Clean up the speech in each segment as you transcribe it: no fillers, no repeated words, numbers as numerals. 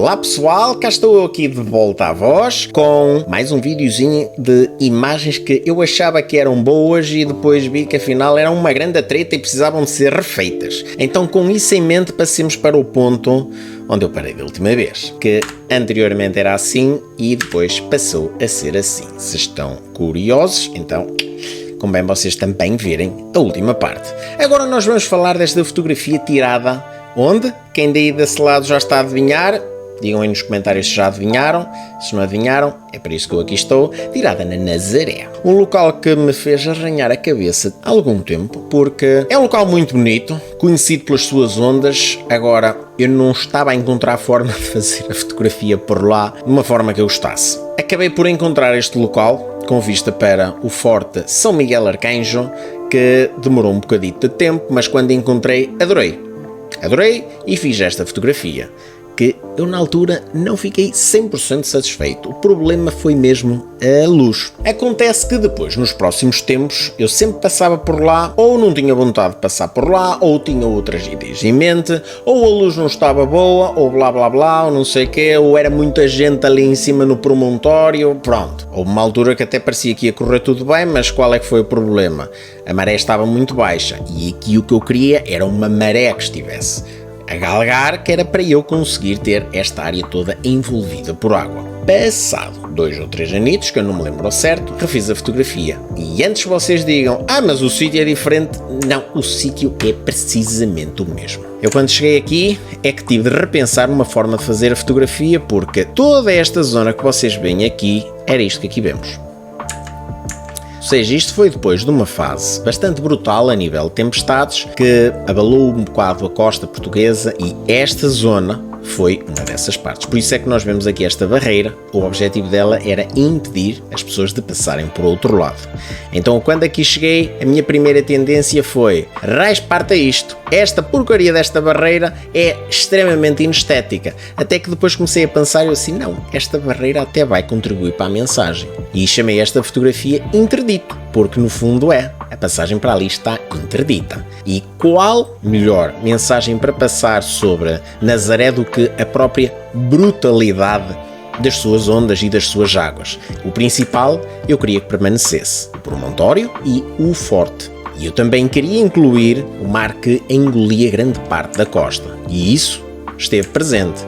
Olá pessoal, cá estou eu aqui de volta à voz com mais um videozinho de imagens que eu achava que eram boas e depois vi que afinal eram uma grande treta e precisavam de ser refeitas. Então com isso em mente passemos para o ponto onde eu parei da última vez, que anteriormente era assim e depois passou a ser assim. Se estão curiosos, então convém vocês também verem a última parte. Agora nós vamos falar desta fotografia tirada onde? Quem daí desse lado já está a adivinhar? Digam aí nos comentários se já adivinharam. Se não adivinharam, é para isso que eu aqui estou. Tirada na Nazaré. Um local que me fez arranhar a cabeça há algum tempo, porque é um local muito bonito, conhecido pelas suas ondas. Agora, eu não estava a encontrar a forma de fazer a fotografia por lá de uma forma que eu gostasse. Acabei por encontrar este local com vista para o Forte São Miguel Arcanjo, que demorou um bocadito de tempo, mas quando encontrei, adorei e fiz esta fotografia, que eu na altura não fiquei 100% satisfeito. O problema foi mesmo a luz. Acontece que depois, nos próximos tempos, eu sempre passava por lá, ou não tinha vontade de passar por lá, ou tinha outras ideias em mente, ou a luz não estava boa, ou blá blá blá, ou não sei o quê, ou era muita gente ali em cima no promontório, pronto. Houve uma altura que até parecia que ia correr tudo bem, mas qual é que foi o problema? A maré estava muito baixa, e aqui o que eu queria era uma maré que estivesse a galgar, que era para eu conseguir ter esta área toda envolvida por água. Passado 2 ou 3 anitos, que eu não me lembro ao certo, refiz a fotografia. E antes vocês digam, mas o sítio é diferente, não, o sítio é precisamente o mesmo. Eu quando cheguei aqui é que tive de repensar uma forma de fazer a fotografia, porque toda esta zona que vocês veem aqui, era isto que aqui vemos. Ou seja, isto foi depois de uma fase bastante brutal a nível de tempestades que abalou um bocado a costa portuguesa e esta zona foi uma dessas partes. Por isso é que nós vemos aqui esta barreira. O objetivo dela era impedir as pessoas de passarem por outro lado. Então quando aqui cheguei, a minha primeira tendência foi parta isto. Esta porcaria desta barreira é extremamente inestética. Até que depois comecei a pensar assim, não, esta barreira até vai contribuir para a mensagem. E chamei esta fotografia interdito, porque no fundo a passagem para ali está interdita. E qual melhor mensagem para passar sobre Nazaré do que a própria brutalidade das suas ondas e das suas águas? O principal eu queria que permanecesse o promontório e o forte. E eu também queria incluir o mar que engolia grande parte da costa. E isso esteve presente.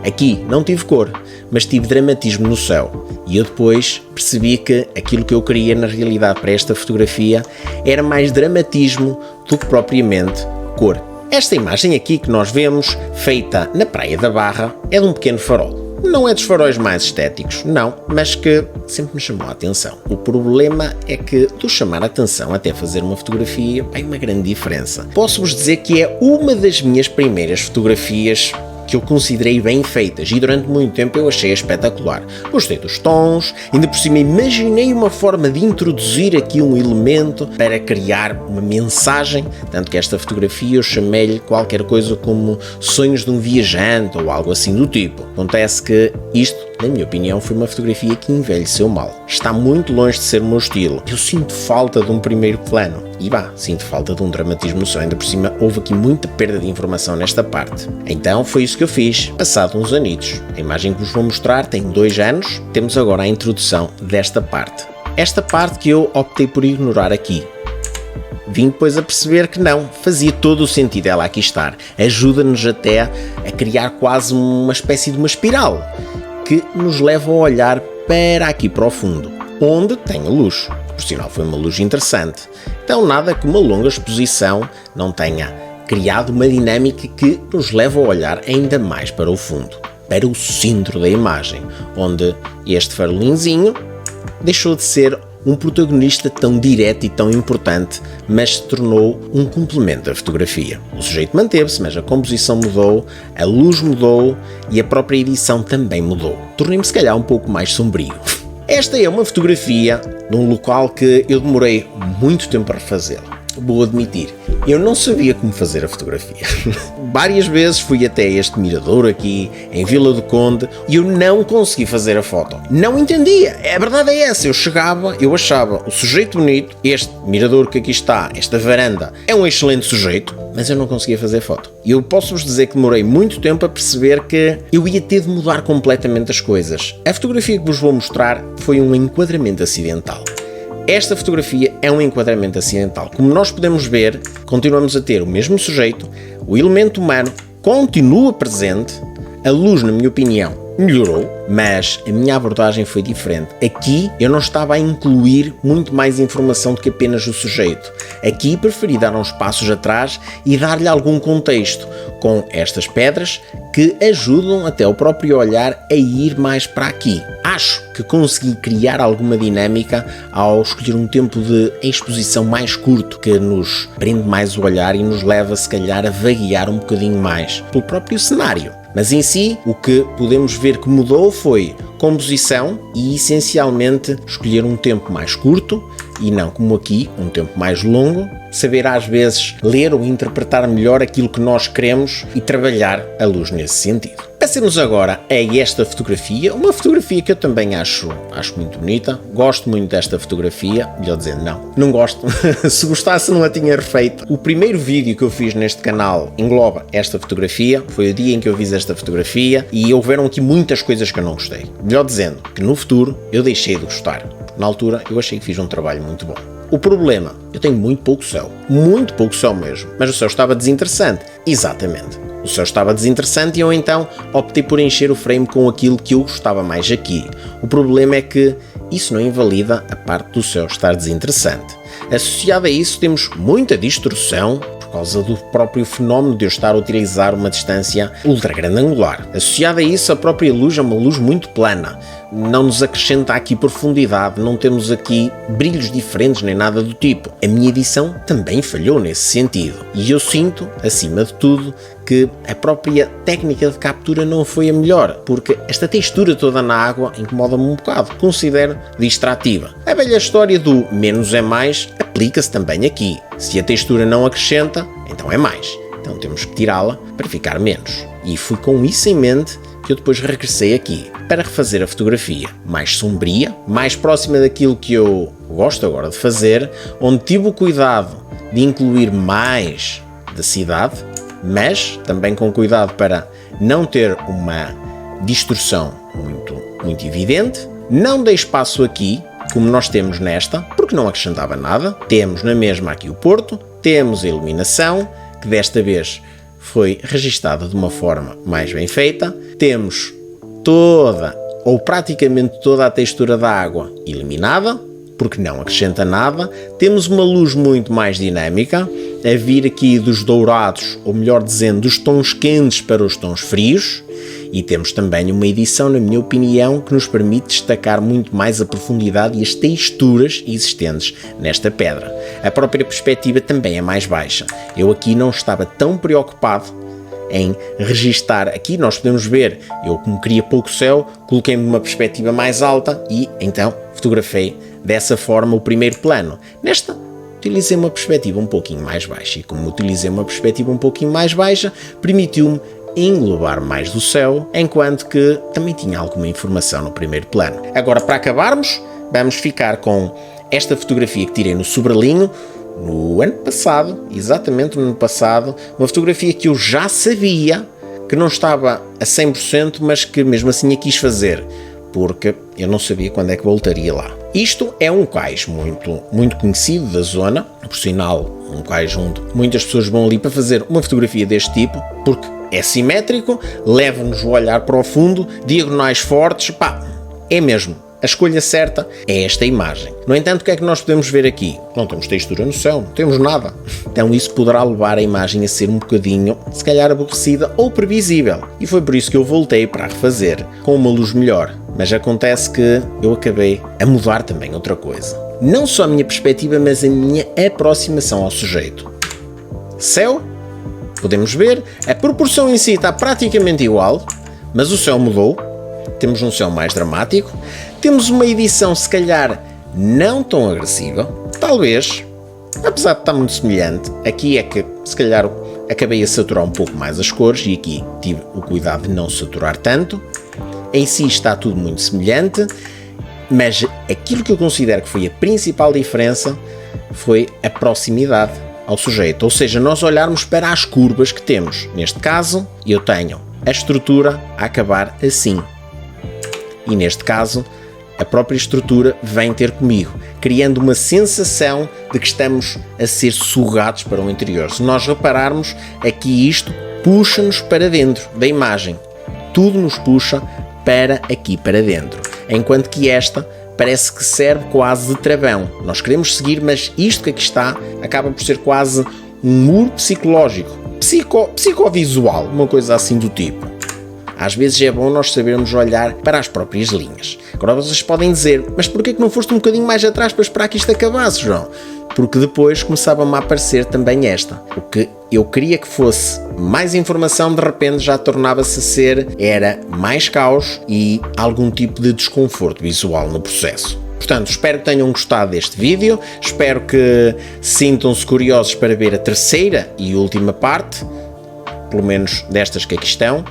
Aqui não tive cor, mas tive dramatismo no céu. E eu depois percebi que aquilo que eu queria na realidade para esta fotografia era mais dramatismo do que propriamente cor. Esta imagem aqui que nós vemos, feita na Praia da Barra, é de um pequeno farol. Não é dos faróis mais estéticos, não, mas que sempre me chamou a atenção. O problema é que do chamar a atenção até fazer uma fotografia, há uma grande diferença. Posso-vos dizer que é uma das minhas primeiras fotografias que eu considerei bem feitas e durante muito tempo eu achei espetacular. Gostei dos tons, ainda por cima imaginei uma forma de introduzir aqui um elemento para criar uma mensagem, tanto que esta fotografia eu chamei-lhe qualquer coisa como sonhos de um viajante ou algo assim do tipo. Acontece que isto, na minha opinião, foi uma fotografia que envelheceu mal. Está muito longe de ser o meu estilo. Eu sinto falta de um primeiro plano. E sinto falta de um dramatismo no céu. Ainda por cima, houve aqui muita perda de informação nesta parte. Então, foi isso que eu fiz, passado uns anitos. A imagem que vos vou mostrar tem 2 anos. Temos agora a introdução desta parte. Esta parte que eu optei por ignorar aqui. Vim depois a perceber que não, fazia todo o sentido ela aqui estar. Ajuda-nos até a criar quase uma espécie de uma espiral, que nos leva a olhar para aqui para o fundo, onde tem a luz. Por sinal, foi uma luz interessante. Então, nada que uma longa exposição não tenha criado uma dinâmica que nos leva a olhar ainda mais para o fundo, para o centro da imagem, onde este farolinzinho deixou de ser um protagonista tão direto e tão importante, mas se tornou um complemento da fotografia. O sujeito manteve-se, mas a composição mudou, a luz mudou e a própria edição também mudou. Tornei-me se calhar um pouco mais sombrio. Esta é uma fotografia de um local que eu demorei muito tempo a refazê-la. vou admitir, eu não sabia como fazer a fotografia. Várias vezes fui até este mirador aqui, em Vila do Conde, e eu não consegui fazer a foto. Não entendia. A verdade é essa. Eu chegava, eu achava o sujeito bonito, este mirador que aqui está, esta varanda, é um excelente sujeito, mas eu não conseguia fazer foto. E eu posso-vos dizer que demorei muito tempo a perceber que eu ia ter de mudar completamente as coisas. A fotografia que vos vou mostrar foi um enquadramento acidental. Esta fotografia é um enquadramento acidental. Como nós podemos ver, continuamos a ter o mesmo sujeito, o elemento humano continua presente, a luz, na minha opinião, melhorou, mas a minha abordagem foi diferente. Aqui eu não estava a incluir muito mais informação do que apenas o sujeito. Aqui preferi dar uns passos atrás e dar-lhe algum contexto, com estas pedras que ajudam até o próprio olhar a ir mais para aqui. Acho que consegui criar alguma dinâmica ao escolher um tempo de exposição mais curto, que nos prende mais o olhar e nos leva, se calhar, a vaguear um bocadinho mais pelo próprio cenário. Mas em si, o que podemos ver que mudou foi composição e, essencialmente, escolher um tempo mais curto e não, como aqui, um tempo mais longo, saber às vezes ler ou interpretar melhor aquilo que nós queremos e trabalhar a luz nesse sentido. Passemos agora a esta fotografia, uma fotografia que eu também acho muito bonita, gosto muito desta fotografia, melhor dizendo, não gosto, se gostasse não a tinha refeito. O primeiro vídeo que eu fiz neste canal engloba esta fotografia, foi o dia em que eu fiz esta fotografia e houveram aqui muitas coisas que eu não gostei. Melhor dizendo, que no futuro eu deixei de gostar. Na altura eu achei que fiz um trabalho muito bom. O problema, eu tenho muito pouco céu mesmo, mas o céu estava desinteressante, exatamente. O céu estava desinteressante e eu então optei por encher o frame com aquilo que eu gostava mais aqui. O problema é que isso não invalida a parte do céu estar desinteressante. Associado a isso temos muita distorção por causa do próprio fenómeno de eu estar a utilizar uma distância ultra grande angular. Associado a isso, a própria luz é uma luz muito plana. Não nos acrescenta aqui profundidade, não temos aqui brilhos diferentes nem nada do tipo. A minha edição também falhou nesse sentido. E eu sinto, acima de tudo, que a própria técnica de captura não foi a melhor, porque esta textura toda na água incomoda-me um bocado, considero distrativa. A velha história do menos é mais aplica-se também aqui. Se a textura não acrescenta, então é mais. Então temos que tirá-la para ficar menos. E fui com isso em mente que eu depois regressei aqui para refazer a fotografia mais sombria, mais próxima daquilo que eu gosto agora de fazer, onde tive o cuidado de incluir mais da cidade, mas também com cuidado para não ter uma distorção muito evidente. Não dei espaço aqui, como nós temos nesta, porque não acrescentava nada. Temos na mesma aqui o porto, temos a iluminação, que desta vez foi registada de uma forma mais bem feita. Temos toda, ou praticamente toda a textura da água eliminada, porque não acrescenta nada. Temos uma luz muito mais dinâmica, a vir aqui dos dourados, ou melhor dizendo, dos tons quentes para os tons frios. E temos também uma edição, na minha opinião, que nos permite destacar muito mais a profundidade e as texturas existentes nesta pedra. A própria perspectiva também é mais baixa. Eu aqui não estava tão preocupado em registar. Aqui nós podemos ver, eu como queria pouco céu, coloquei-me numa perspectiva mais alta e então fotografei dessa forma o primeiro plano. Nesta utilizei uma perspectiva um pouquinho mais baixa e como utilizei uma perspectiva um pouquinho mais baixa, permitiu-me englobar mais do céu, enquanto que também tinha alguma informação no primeiro plano. Agora, para acabarmos, vamos ficar com esta fotografia que tirei no Sobralinho no ano passado, exatamente no ano passado, uma fotografia que eu já sabia que não estava a 100%, mas que mesmo assim a quis fazer, porque eu não sabia quando é que voltaria lá. Isto é um cais muito conhecido da zona, por sinal, um cais onde muitas pessoas vão ali para fazer uma fotografia deste tipo, porque é simétrico, leva-nos o olhar para o fundo, diagonais fortes, é mesmo. A escolha certa é esta imagem. No entanto, o que é que nós podemos ver aqui? Não temos textura no céu, não temos nada. Então isso poderá levar a imagem a ser um bocadinho, se calhar, aborrecida ou previsível. E foi por isso que eu voltei para a refazer, com uma luz melhor. Mas acontece que eu acabei a mudar também outra coisa. Não só a minha perspectiva, mas a minha aproximação ao sujeito. Céu, podemos ver, a proporção em si está praticamente igual, mas o céu mudou. Temos um céu mais dramático. Temos uma edição, se calhar, não tão agressiva. Talvez apesar de estar muito semelhante, aqui é que se calhar acabei a saturar um pouco mais as cores e aqui tive o cuidado de não saturar tanto. Em si está tudo muito semelhante, mas aquilo que eu considero que foi a principal diferença foi a proximidade ao sujeito, ou seja, nós olharmos para as curvas que temos. Neste caso, eu tenho a estrutura a acabar assim, e neste caso, a própria estrutura vem ter comigo, criando uma sensação de que estamos a ser sugados para o interior. Se nós repararmos, aqui isto puxa-nos para dentro da imagem, tudo nos puxa para aqui para dentro, enquanto que esta parece que serve quase de travão. Nós queremos seguir, mas isto que aqui está acaba por ser quase um muro psicológico, psicovisual, uma coisa assim do tipo. Às vezes é bom nós sabermos olhar para as próprias linhas. Agora vocês podem dizer, mas porquê que não foste um bocadinho mais atrás para esperar que isto acabasse, João? Porque depois começava-me a aparecer também esta. O que eu queria que fosse mais informação, de repente já tornava-se a ser, era mais caos e algum tipo de desconforto visual no processo. Portanto, espero que tenham gostado deste vídeo, espero que sintam-se curiosos para ver a terceira e última parte, pelo menos destas que aqui estão,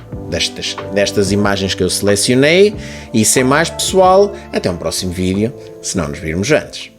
destas imagens que eu selecionei, e sem mais pessoal, até um próximo vídeo, se não nos virmos antes.